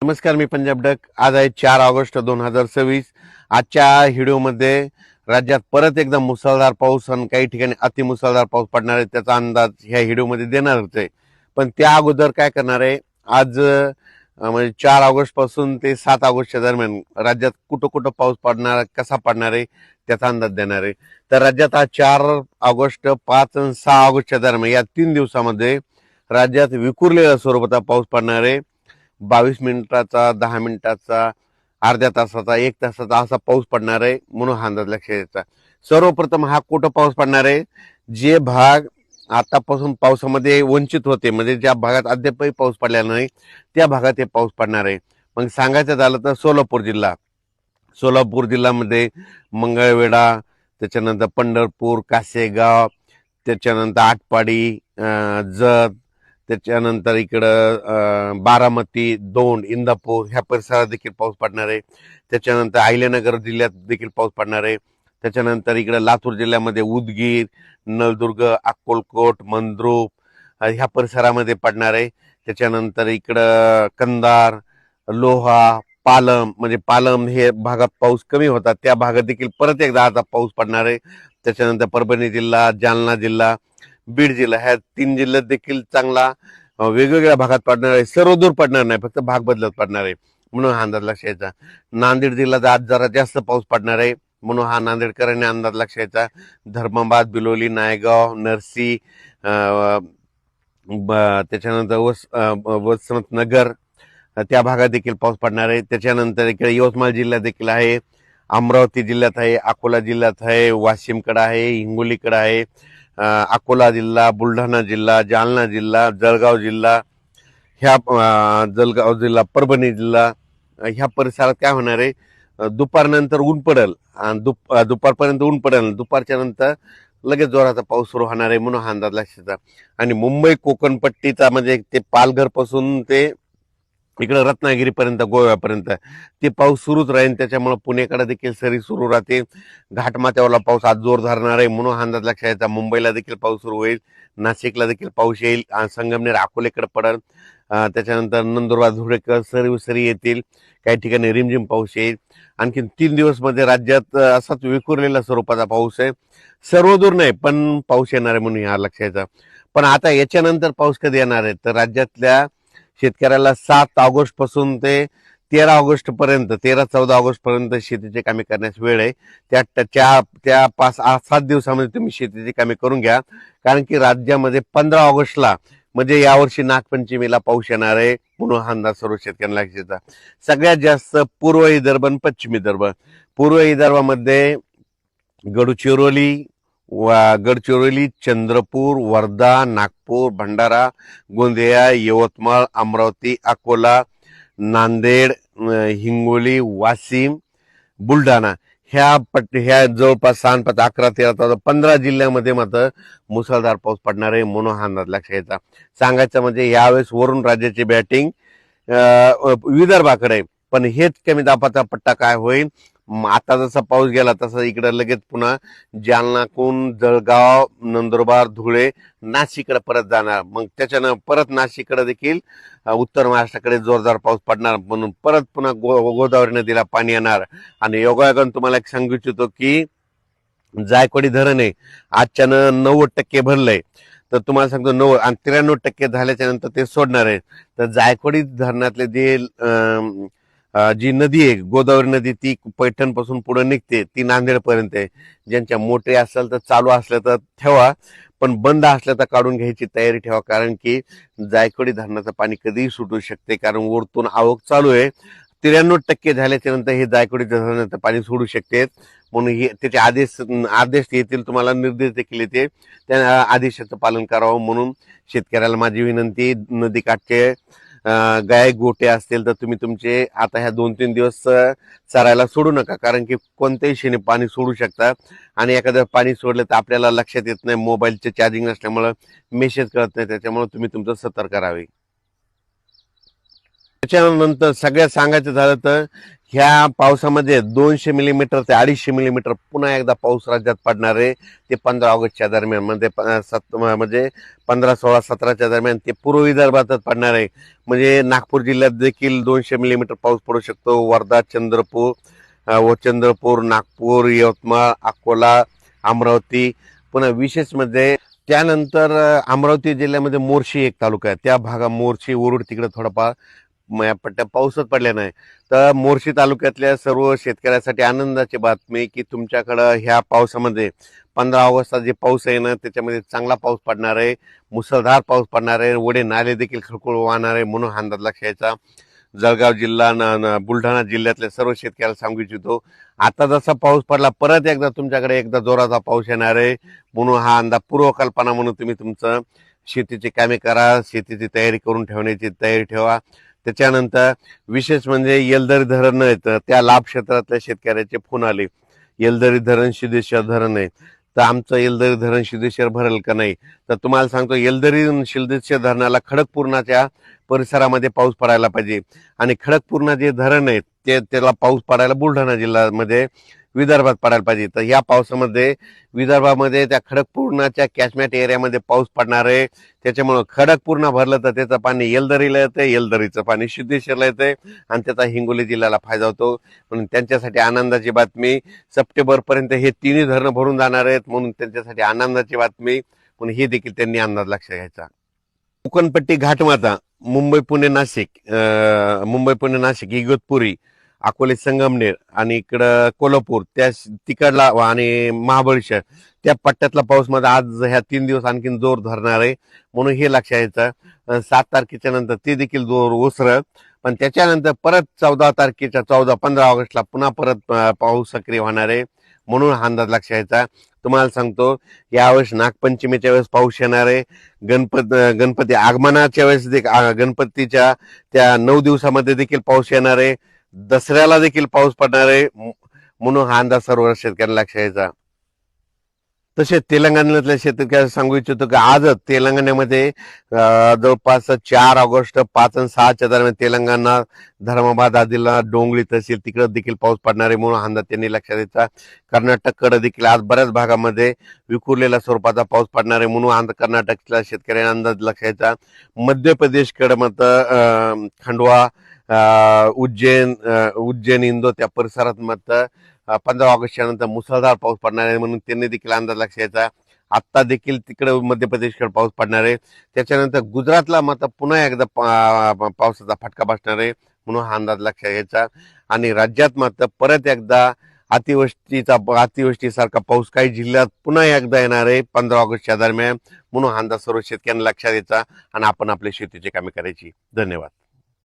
नमस्कार, मी पंजाब डक. आज आहे 4 ऑगस्ट 2026. आजच्या व्हिडिओमध्ये राज्यात परत एकदा मुसळधार पाऊस आणि काही ठिकाणी अतिमुसळधार पाऊस पडणार आहे त्याचा अंदाज ह्या व्हिडिओमध्ये देणारच आहे. पण त्या अगोदर काय करणार आहे, आज म्हणजे 4 ऑगस्ट पासून ते 7 ऑगस्टच्या दरम्यान राज्यात कुठं कुठं पाऊस पडणार, कसा पडणार आहे त्याचा अंदाज देणार आहे. तर राज्यात आज 4 ऑगस्ट, 5 आणि 6 ऑगस्टच्या दरम्यान या 3 दिवसामध्ये राज्यात विखुरलेल्या स्वरूपाचा पाऊस पडणार आहे. 22 मिनिटाचा, 10 मिनिटाचा, अर्ध्या तासाचा, 1 तासाचा असा पाऊस पडणार आहे म्हणून हा अंदाज लक्षात घ्यायचा. सर्वप्रथम हा कुठं पाऊस पडणार आहे, जे भाग आतापासून पावसामध्ये वंचित होते, म्हणजे ज्या भागात अद्यापही पाऊस पडलेला नाही त्या भागात हे पाऊस पडणार आहे. मग सांगायचं झालं तर सोलापूर जिल्ह्यामध्ये मंगळवेढा, त्याच्यानंतर पंढरपूर, कासेगाव, त्याच्यानंतर आटपाडी, जत, त्याच्यानंतर इकडं बारामती, दौंड, इंदापूर ह्या परिसरात देखील पाऊस पडणार आहे. त्याच्यानंतर अहिल्यानगर जिल्ह्यात देखील पाऊस पडणार आहे. त्याच्यानंतर इकडं लातूर जिल्ह्यामध्ये उदगीर, नळदुर्ग, अक्कलकोट, मंद्रुप ह्या परिसरामध्ये पडणार आहे. त्याच्यानंतर इकडं कंधार, लोहा, पालम, म्हणजे पालम हे भागात पाऊस कमी होता त्या भागात देखील परत एकदा आता पाऊस पडणार आहे. त्याच्यानंतर परभणी जिल्हा, जालना जिल्हा, बीड जिल्हा ह्या 3 जिल्ह्यात देखील चांगला वेगवेगळ्या भागात पडणार आहे. सर्वदूर पडणार नाही, फक्त भाग बदलत पडणार आहे म्हणून हा अंदाज लक्षात. नांदेड जिल्ह्यात आज जरा जास्त पाऊस पडणार आहे म्हणून हा नांदेडकरांनी अंदाज लक्षात. धर्माबाद, बिलोली, नायगाव, नरसी, त्याच्यानंतर वसंतनगर त्या भागात देखील पाऊस पडणार आहे. त्याच्यानंतर इकडे यवतमाळ जिल्ह्यात देखील आहे, अमरावती जिल्ह्यात आहे, अकोला जिल्ह्यात आहे, वाशिमकडे आहे, हिंगोलीकडे आहे, अकोला जिल्हा, बुलढाणा जिल्हा, जालना जिल्हा, जळगाव जिल्हा, जळगाव जिल्हा, परभणी जिल्हा ह्या परिसरात काय होणार आहे, दुपारनंतर ऊन पडेल आणि दुपारपर्यंत ऊन पडेल, दुपारच्या नंतर लगेच जोराचा पाऊस सुरू होणार आहे म्हणून हा अंदाज लक्षात. आणि मुंबई कोकण पट्टीचा म्हणजे ते पालघर पासून ते इकडे रत्नागिरीपर्यंत, गोव्यापर्यंत ते पाऊस सुरूच राहील. त्याच्यामुळे पुणेकडे देखील सरी सुरू राहते. घाटमाथ्यावरला पाऊस आज जोर धरणार आहे म्हणून हा अंदाज लक्षात यायचा. मुंबईला देखील पाऊस सुरू होईल, नाशिकला देखील पाऊस येईल, संगमनेर, अकोलेकडे पडेल, त्याच्यानंतर नंदुरबार, धुळेकर सरी येतील, काही ठिकाणी रिमझिम पाऊस येईल. आणखी 3 दिवस मध्ये राज्यात असाच विखुरलेला स्वरूपाचा पाऊस आहे. सर्वदूर नाही पण पाऊस येणार आहे म्हणून हा लक्षात. पण आता याच्यानंतर पाऊस कधी येणार आहे, तर राज्यातल्या शेतकऱ्याला 7 ऑगस्ट पासून ते 13 ऑगस्ट पर्यंत, 13-14 ऑगस्ट पर्यंत शेतीची कामे करण्यास वेळ आहे. त्या 5-7 दिवसामध्ये तुम्ही शेतीची कामे करून घ्या, कारण की राज्यामध्ये 15 ऑगस्टला म्हणजे यावर्षी नागपंचमीला पाऊस येणार आहे म्हणून हा अंदाज सर्व शेतकऱ्यांना लक्षात. सगळ्यात जास्त पूर्व विदर्भ आणि पश्चिम विदर्भ. पूर्व विदर्भामध्ये गडचिरोली, गडचिरोली, चंद्रपूर, वर्धा, नागपूर, भंडारा, गोंदिया, यवतमाळ, अमरावती, अकोला, नांदेड, हिंगोली, वाशिम, बुलढाणा ह्या जवळपास 6-5-11-13-15 जिल्ह्यामध्ये मात्र मुसळधार पाऊस पडणार आहे म्हणून हा अंदाज लक्षात घ्यायचा. सांगायचं म्हणजे यावेळेस वरून राज्याची बॅटिंग विदर्भाकडे. पण हेच कमी दाबाचा पट्टा काय होईल, आता जसा पाऊस गेला तसा इकडे लगेच पुन्हा जालनाकून जळगाव, नंदुरबार, धुळे, नाशिककडे परत जाणार. मग त्याच्यानं परत नाशिककडे देखील उत्तर महाराष्ट्राकडे जोरदार पाऊस पडणार म्हणून परत पुन्हा गोदावरी नदीला पाणी येणार. आणि योगायोगानं तुम्हाला एक सांगू इच्छितो की जायकवाडी धरण आहे आजच्यानं 90% भरलंय. तर तुम्हाला सांगतो 90 आणि 93% झाल्याच्या नंतर ते सोडणार आहे. तर जायकवाडी धरणातले जे जी नदी आहे गोदावरी नदी, ती पैठण पासून पुढे निघते, ती नांदेड पर्यंत आहे. ज्यांच्या मोठे असेल तर चालू असल्या तर ठेवा, पण बंद असल्या तर काढून घ्यायची तयारी ठेवा, कारण की जायकवाडी धरणाचं पाणी कधीही सुटू शकते, कारण वरतून आवक चालू आहे. 93% झाल्याच्या नंतर हे जायकवाडी धरणाचं पाणी सोडू शकते म्हणून हे त्याचे आदेश येतील, तुम्हाला निर्देश देखील येते, त्या आदेशाचं पालन करावं म्हणून शेतकऱ्याला माझी विनंती. नदीकाठचे गाय गोटे असतील तर तुम्ही तुमचे आता ह्या 2-3 दिवस चरायला सोडू नका, कारण की कोणत्याही क्षणी पाणी सोडू शकतात आणि एखादं पाणी सोडलं तर आपल्याला लक्षात येत नाही, मोबाईलचे चार्जिंग नसल्यामुळं मेसेज कळत नाही, त्याच्यामुळे तुम्ही तुमचं सतर्क राहावे. त्याच्यानंतर सगळ्यात सांगायचं झालं तर ह्या पावसामध्ये 200 मिलीमीटर ते 250 मिलीमीटर पुन्हा एकदा पाऊस राज्यात पडणार आहे. ते 15 ऑगस्टच्या दरम्यान म्हणजे 15, 16, 17च्या दरम्यान ते पूर्व विदर्भातच पडणार आहे. म्हणजे नागपूर जिल्ह्यात देखील 200 मिलीमीटर पाऊस पडू शकतो. वर्धा, चंद्रपूर, नागपूर, यवतमाळ, अकोला, अमरावती. पुन्हा विशेष म्हणजे त्यानंतर अमरावती जिल्ह्यामध्ये मोर्शी एक तालुका आहे. त्या भागात मोर्शी, उरुड तिकडे थोडाफार या पट्ट्या पाऊसच पडल्या नाही. तर मोर्शी तालुक्यातल्या सर्व शेतकऱ्यासाठी आनंदाची बातमी की तुमच्याकडं ह्या पावसामध्ये 15 ऑगस्टचा जे पाऊस आहे ना त्याच्यामध्ये चांगला पाऊस पडणार आहे. मुसळधार पाऊस पडणार आहे. ओढे नाले देखील खळखळ वाहणार आहे म्हणून हा अंदाज लक्षात घ्यायचा. जळगाव जिल्हा, बुलढाणा जिल्ह्यातल्या सर्व शेतकऱ्याला सांगू इच्छितो, आता जसा पाऊस पडला परत एकदा तुमच्याकडे एकदा जोराचा पाऊस येणार आहे. म्हणून हा अंदाज पूर्वकल्पना म्हणून तुम्ही तुमचं शेतीची कामे करा. शेतीची तयारी करून ठेवण्याची तयारी ठेवा. त्याच्यानंतर विशेष म्हणजे येलदरी धरण येतं त्या लाभ क्षेत्रातल्या शेतकऱ्याचे फोन आले. येलदरी धरण, सिद्धेश्वर धरण आहे, तर आमचं येलदरी धरण सिद्धेश्वर भरेल का नाही. तर तुम्हाला सांगतो येलदरी सिद्धेश्वर धरणाला खडकपूर्णाच्या परिसरामध्ये पाऊस पडायला पाहिजे. आणि खडकपूर्णा जे धरण आहे त्याला पाऊस पडायला बुलढाणा जिल्ह्यामध्ये विदर्भात पडायला पाहिजे. तर या पावसामध्ये विदर्भामध्ये त्या खडकपूर्णाच्या कॅचमेंट एरियामध्ये पाऊस पडणार आहे. त्याच्यामुळं खडकपूर्णा भरलं तर त्याचं पाणी येलदरीला येतंय, येलदरीचं पाणी सिद्धेश्वरला येतंय आणि त्याचा हिंगोली जिल्ह्याला फायदा होतो. म्हणून त्यांच्यासाठी आनंदाची बातमी. सप्टेंबर पर्यंत हे तिन्ही धरणं भरून जाणार आहेत म्हणून त्यांच्यासाठी आनंदाची बातमी. म्हणून हे देखील त्यांनी अंदाज लक्षात घ्यायचा. कोकणपट्टी घाटमाता, मुंबई पुणे नाशिक इगतपुरी, अकोले संगमनेर आणि इकडं कोल्हापूर त्या तिकडला आणि महाबळेश्वर त्या पट्ट्यातला पाऊस मध्ये आज ह्या 3 दिवस आणखीन जोर धरणार आहे. म्हणून हे लक्षात यायचं. 7 तारखेच्या नंतर ते देखील जोर ओसरत. पण त्याच्यानंतर परत 15 ऑगस्टला पुन्हा परत पाऊस सक्रिय होणार आहे. म्हणून हा अंदाज लक्षात यायचा. तुम्हाला सांगतो यावेळेस नागपंचमीच्या वेळेस पाऊस येणार आहे. गणपती आगमनाच्या वेळेस गणपतीच्या त्या 9 दिवसामध्ये देखील पाऊस येणार आहे. दसऱ्याला देखील पाऊस पडणार आहे. म्हणून हा अंदाज सर्व शेतकऱ्यांना लक्षात यायचा. तसेच तेलंगणातल्या शेतकऱ्यांना सांगू इच्छितो की आजच तेलंगणामध्ये जवळपास 4 ऑगस्ट 5 आणि 6च्या दरम्यान तेलंगणा, धर्माबाद, आदिला, डोंगरी तहसील तिकडे देखील पाऊस पडणार आहे. म्हणून अंदाज त्यांनी लक्षात द्यायचा. कर्नाटककडे देखील आज बऱ्याच भागामध्ये विखुरलेल्या स्वरूपाचा पाऊस पडणार आहे. म्हणून कर्नाटकच्या शेतकऱ्यांना अंदाज लक्षात द्यायचा. मध्य प्रदेशकडे मात्र खंडवा, उज्जैन, इंदोर त्या परिसरात मात्र 15 ऑगस्टच्या नंतर मुसळधार पाऊस पडणार आहे. म्हणून त्यांनी देखील अंदाज लक्षात घ्यायचा. आत्ता देखील तिकडे मध्य प्रदेशकडे पाऊस पडणार आहे. त्याच्यानंतर गुजरातला मात्र पुन्हा एकदा पावसाचा फटका बसणार आहे. म्हणून हा अंदाज लक्षात घ्यायचा. आणि राज्यात मात्र परत एकदा अतिवृष्टीसारखा पाऊस काही जिल्ह्यात पुन्हा एकदा येणार आहे 15 ऑगस्टच्या दरम्यान. म्हणून हा अंदाज सर्व शेतकऱ्यांना लक्षात द्यायचा आणि आपण आपल्या शेतीची कामे करायची. धन्यवाद.